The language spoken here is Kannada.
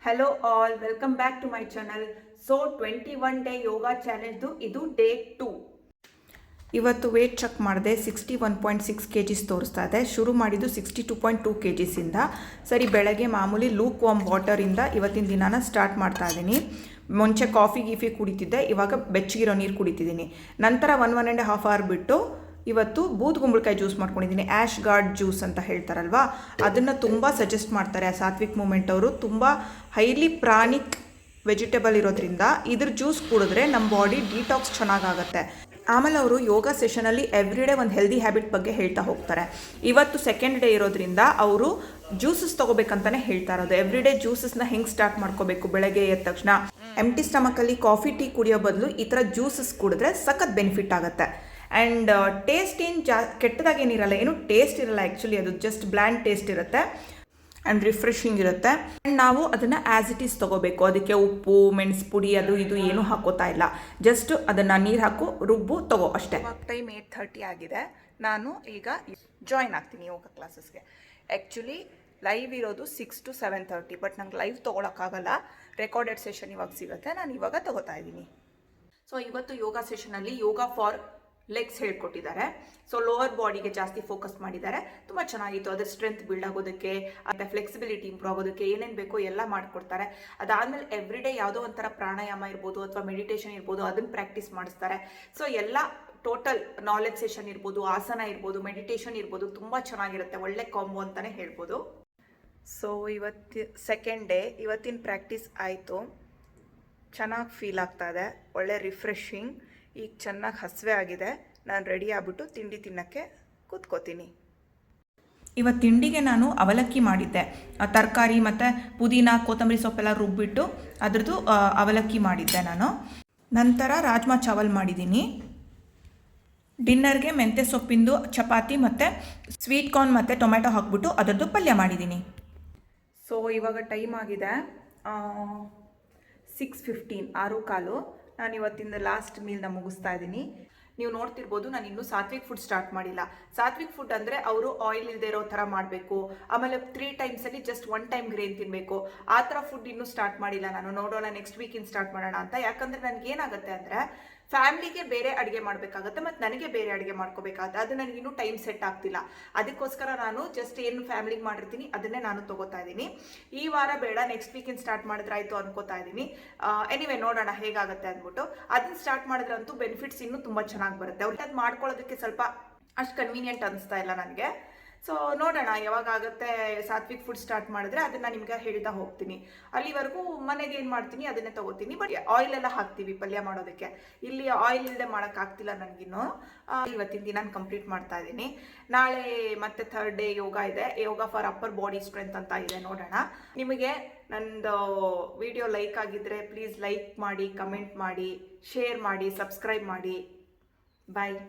Hello all, welcome back to my channel. So 21 day yoga challenge ಇದು ಡೇ 2. ಇವತ್ತು ವೇಟ್ ಚೆಕ್ ಮಾಡಿದೆ 61.6 kgs ತೋರಿಸ್ತಾ ಇದೆ. ಶುರು ಮಾಡಿದ್ದು 62.2 kgs ಇಂದ. ಸರಿ, ಬೆಳಗ್ಗೆ ಮಾಮೂಲಿ ಲೂಕ್ ವಾರ್ಮ್ ವಾಟರಿಂದ ಇವತ್ತಿನ ದಿನಾನ ಸ್ಟಾರ್ಟ್ ಮಾಡ್ತಾ ಇದ್ದೀನಿ. ಮುಂಚೆ ಕಾಫಿ ಕುಡಿತಿದ್ದೆ, ಇವಾಗ ಬೆಚ್ಚಗಿರೋ ನೀರು ಕುಡಿತಿದ್ದೀನಿ. ನಂತರ 1.5 hour ಬಿಟ್ಟು ಇವತ್ತು ಬೂದುಗುಂಬಳಕಾಯಿ ಜ್ಯೂಸ್ ಮಾಡ್ಕೊಂಡಿದ್ದೀನಿ. ಆ್ಯಶ್ ಗಾರ್ಡ್ ಜ್ಯೂಸ್ ಅಂತ ಹೇಳ್ತಾರಲ್ವಾ, ಅದನ್ನು ತುಂಬ ಸಜೆಸ್ಟ್ ಮಾಡ್ತಾರೆ ಸಾತ್ವಿಕ್ ಮೂಮೆಂಟ್ ಅವರು. ತುಂಬ ಹೈಲಿ ಪ್ರಾಣಿಕ್ ವೆಜಿಟೇಬಲ್ ಇರೋದ್ರಿಂದ ಇದ್ರ ಜ್ಯೂಸ್ ಕುಡಿದ್ರೆ ನಮ್ಮ ಬಾಡಿ ಡಿಟಾಕ್ಸ್ ಚೆನ್ನಾಗಾಗತ್ತೆ. ಆಮೇಲೆ ಅವರು ಯೋಗ ಸೆಷನಲ್ಲಿ ಎವ್ರಿಡೇ ಒಂದು ಹೆಲ್ದಿ ಹ್ಯಾಬಿಟ್ ಬಗ್ಗೆ ಹೇಳ್ತಾ ಹೋಗ್ತಾರೆ. ಇವತ್ತು ಸೆಕೆಂಡ್ ಡೇ ಇರೋದ್ರಿಂದ ಅವರು ಜ್ಯೂಸಸ್ ತೊಗೋಬೇಕಂತಲೇ ಹೇಳ್ತಾ ಇರೋದು. ಎವ್ರಿಡೇ ಜ್ಯೂಸಸ್ನ ಹೆಂಗೆ ಸ್ಟಾರ್ಟ್ ಮಾಡ್ಕೋಬೇಕು, ಬೆಳಗ್ಗೆ ಎದ್ದ ತಕ್ಷಣ ಎಂಟಿ ಸ್ಟಮಕಲ್ಲಿ ಕಾಫಿ ಟೀ ಕುಡಿಯೋ ಬದಲು ಈ ಥರ ಜ್ಯೂಸಸ್ ಕುಡಿದ್ರೆ ಸಖತ್ ಬೆನಿಫಿಟ್ ಆಗುತ್ತೆ. ಆ್ಯಂಡ್ ಟೇಸ್ಟ್ ಏನು ಕೆಟ್ಟದಾಗೇನಿರಲ್ಲ, ಏನು ಟೇಸ್ಟ್ ಇರಲ್ಲ ಆ್ಯಕ್ಚುಲಿ, ಅದು ಜಸ್ಟ್ ಬ್ಲ್ಯಾಂಡ್ ಟೇಸ್ಟ್ ಇರುತ್ತೆ ಆ್ಯಂಡ್ ರಿಫ್ರೆಶಿಂಗ್ ಇರುತ್ತೆ. ಆ್ಯಂಡ್ ನಾವು ಅದನ್ನು ಆ್ಯಸ್ ಇಟ್ ಈಸ್ ತೊಗೋಬೇಕು. ಅದಕ್ಕೆ ಉಪ್ಪು, ಮೆಣಸು ಪುಡಿ ಅದು ಇದು ಏನೂ ಹಾಕೋತಾ ಇಲ್ಲ, ಜಸ್ಟ್ ಅದನ್ನು ನೀರು ಹಾಕು ರುಬ್ಬು ತಗೋ ಅಷ್ಟೇ. ಟೈಮ್ 8:30 ಆಗಿದೆ. ನಾನು ಈಗ ಜಾಯ್ನ್ ಆಗ್ತೀನಿ ಯೋಗ ಕ್ಲಾಸಸ್ಗೆ. ಆ್ಯಕ್ಚುಲಿ ಲೈವ್ ಇರೋದು 6 to 7:30, ಬಟ್ ನಂಗೆ ಲೈವ್ ತೊಗೊಳಕ್ಕಾಗಲ್ಲ, ರೆಕಾರ್ಡೆಡ್ ಸೆಷನ್ ಇವಾಗ ಸಿಗುತ್ತೆ, ನಾನು ಇವಾಗ ತೊಗೋತಾ ಇದ್ದೀನಿ. ಸೊ ಇವತ್ತು ಯೋಗ ಸೆಷನಲ್ಲಿ ಯೋಗ ಫಾರ್ ಲೆಗ್ಸ್ ಹೇಳ್ಕೊಟ್ಟಿದ್ದಾರೆ. ಸೊ ಲೋವರ್ ಬಾಡಿಗೆ ಜಾಸ್ತಿ ಫೋಕಸ್ ಮಾಡಿದ್ದಾರೆ, ತುಂಬ ಚೆನ್ನಾಗಿತ್ತು. ಅದ್ರ ಸ್ಟ್ರೆಂತ್ ಬಿಲ್ಡ್ ಆಗೋದಕ್ಕೆ, ಅದರ ಫ್ಲೆಕ್ಸಿಬಿಲಿಟಿ ಇಂಪ್ರೂವ್ ಆಗೋದಕ್ಕೆ ಏನೇನು ಬೇಕೋ ಎಲ್ಲ ಮಾಡಿಕೊಡ್ತಾರೆ. ಅದಾದಮೇಲೆ ಎವ್ರಿಡೇ ಯಾವುದೋ ಒಂಥರ ಪ್ರಾಣಾಯಾಮ ಇರ್ಬೋದು ಅಥವಾ ಮೆಡಿಟೇಷನ್ ಇರ್ಬೋದು, ಅದನ್ನು ಪ್ರಾಕ್ಟೀಸ್ ಮಾಡಿಸ್ತಾರೆ. ಸೊ ಎಲ್ಲ ಟೋಟಲ್ ನಾಲೆಜ್ ಸೆಷನ್ ಇರ್ಬೋದು, ಆಸನ ಇರ್ಬೋದು, ಮೆಡಿಟೇಷನ್ ಇರ್ಬೋದು, ತುಂಬ ಚೆನ್ನಾಗಿರುತ್ತೆ. ಒಳ್ಳೆ ಕಾಂಬೋ ಅಂತಲೇ ಹೇಳ್ಬೋದು. ಸೊ ಸೆಕೆಂಡ್ ಡೇ ಇವತ್ತಿನ ಪ್ರಾಕ್ಟೀಸ್ ಆಯಿತು. ಚೆನ್ನಾಗಿ ಫೀಲ್ ಆಗ್ತಾ ಇದೆ, ಒಳ್ಳೆ ರಿಫ್ರೆಶಿಂಗ್. ಈಗ ಚೆನ್ನಾಗಿ ಹಸಿವೆ ಆಗಿದೆ, ನಾನು ರೆಡಿ ಆಗಿಬಿಟ್ಟು ತಿಂಡಿ ತಿನ್ನೋಕ್ಕೆ ಕೂತ್ಕೋತೀನಿ. ಇವತ್ತು ತಿಂಡಿಗೆ ನಾನು ಅವಲಕ್ಕಿ ಮಾಡಿದ್ದೆ. ತರಕಾರಿ ಮತ್ತು ಪುದೀನ, ಕೊತ್ತಂಬರಿ ಸೊಪ್ಪೆಲ್ಲ ರುಬ್ಬಿಟ್ಟು ಅದ್ರದ್ದು ಅವಲಕ್ಕಿ ಮಾಡಿದ್ದೆ ನಾನು. ನಂತರ ರಾಜ್ಮಾ ಚಾವಲ್ ಮಾಡಿದ್ದೀನಿ. ಡಿನ್ನರ್ಗೆ ಮೆಂತ್ಯ ಸೊಪ್ಪಿಂದು ಚಪಾತಿ ಮತ್ತು ಸ್ವೀಟ್ ಕಾರ್ನ್ ಮತ್ತು ಟೊಮೆಟೊ ಹಾಕ್ಬಿಟ್ಟು ಅದರದ್ದು ಪಲ್ಯ ಮಾಡಿದ್ದೀನಿ. ಸೊ ಇವಾಗ ಟೈಮ್ ಆಗಿದೆ 6:15, 6:15. ನಾನು ಇವತ್ತಿಂದ ಲಾಸ್ಟ್ ಮೀಲ್ನ ಮುಗಿಸ್ತಾ ಇದ್ದೀನಿ. ನೀವು ನೋಡ್ತಿರ್ಬೋದು, ನಾನು ಇನ್ನೂ ಸಾತ್ವಿಕ್ ಫುಡ್ ಸ್ಟಾರ್ಟ್ ಮಾಡಿಲ್ಲ. ಸಾತ್ವಿಕ್ ಫುಡ್ ಅಂದರೆ ಅವರು ಆಯಿಲ್ ಇಲ್ಲದೆ ಇರೋ ಥರ ಮಾಡಬೇಕು, ಆಮೇಲೆ 3 ಟೈಮ್ಸಲ್ಲಿ ಜಸ್ಟ್ 1 ಟೈಮ್ ಗ್ರೇನ್ ತಿನ್ನಬೇಕು, ಆ ಥರ ಫುಡ್ ಇನ್ನೂ ಸ್ಟಾರ್ಟ್ ಮಾಡಿಲ್ಲ ನಾನು. ನೋಡೋಣ, ನೆಕ್ಸ್ಟ್ ವೀಕಿಂದ ಸ್ಟಾರ್ಟ್ ಮಾಡೋಣ ಅಂತ. ಯಾಕಂದರೆ ನನಗೇನಾಗುತ್ತೆ ಅಂದರೆ ಫ್ಯಾಮ್ಲಿಗೆ ಬೇರೆ ಅಡುಗೆ ಮಾಡಬೇಕಾಗತ್ತೆ ಮತ್ತು ನನಗೆ ಬೇರೆ ಅಡುಗೆ ಮಾಡ್ಕೋಬೇಕಾಗತ್ತೆ. ಅದು ನನಗಿನ್ನೂ ಟೈಮ್ ಸೆಟ್ ಆಗ್ತಿಲ್ಲ. ಅದಕ್ಕೋಸ್ಕರ ನಾನು ಜಸ್ಟ್ ಏನು ಫ್ಯಾಮ್ಲಿಗೆ ಮಾಡಿರ್ತೀನಿ ಅದನ್ನೇ ನಾನು ತೊಗೋತಾ ಇದ್ದೀನಿ. ಈ ವಾರ ಬೇಡ, ನೆಕ್ಸ್ಟ್ ವೀಕಿಂದ ಸ್ಟಾರ್ಟ್ ಮಾಡಿದ್ರೆ ಆಯಿತು ಅನ್ಕೋತಾ ಇದ್ದೀನಿ. ಎನಿವೆ ನೋಡೋಣ ಹೇಗಾಗುತ್ತೆ ಅಂದ್ಬಿಟ್ಟು. ಅದನ್ನ ಸ್ಟಾರ್ಟ್ ಮಾಡಿದ್ರಂತೂ ಬೆನಿಫಿಟ್ಸ್ ಇನ್ನೂ ತುಂಬ ಚೆನ್ನಾಗಿ ಬರುತ್ತೆ. ಅವ್ರಿಗೆ ಅದು ಮಾಡ್ಕೊಳ್ಳೋದಕ್ಕೆ ಸ್ವಲ್ಪ ಅಷ್ಟು ಕನ್ವೀನಿಯೆಂಟ್ ಅನಿಸ್ತಾ ಇಲ್ಲ ನನಗೆ. ಸೊ ನೋಡೋಣ ಯಾವಾಗ ಆಗುತ್ತೆ. ಸಾತ್ವಿಕ್ ಫುಡ್ ಸ್ಟಾರ್ಟ್ ಮಾಡಿದ್ರೆ ಅದನ್ನು ನಿಮ್ಗೆ ಹೇಳ್ತಾ ಹೋಗ್ತೀನಿ. ಅಲ್ಲಿವರೆಗೂ ಮನೆಗೆ ಏನು ಮಾಡ್ತೀನಿ ಅದನ್ನೇ ತೊಗೋತೀನಿ. ಬಟ್ ಆಯಿಲ್ ಎಲ್ಲ ಹಾಕ್ತೀವಿ ಪಲ್ಯ ಮಾಡೋದಕ್ಕೆ. ಇಲ್ಲಿ ಆಯಿಲ್ ಇಲ್ಲದೆ ಮಾಡೋಕ್ಕಾಗ್ತಿಲ್ಲ ನನಗಿನ್ನು. ಇವತ್ತಿನ ದಿನ ಕಂಪ್ಲೀಟ್ ಮಾಡ್ತಾ ಇದ್ದೀನಿ. ನಾಳೆ ಮತ್ತೆ 3rd ಡೇ ಯೋಗ ಇದೆ, ಯೋಗ ಫಾರ್ ಅಪ್ಪರ್ ಬಾಡಿ ಸ್ಟ್ರೆಂತ್ ಅಂತ ಇದೆ. ನೋಡೋಣ. ನಿಮಗೆ ನಂದು ವಿಡಿಯೋ ಲೈಕ್ ಆಗಿದ್ದರೆ ಪ್ಲೀಸ್ ಲೈಕ್ ಮಾಡಿ, ಕಮೆಂಟ್ ಮಾಡಿ, ಶೇರ್ ಮಾಡಿ, ಸಬ್ಸ್ಕ್ರೈಬ್ ಮಾಡಿ. ಬಾಯ್.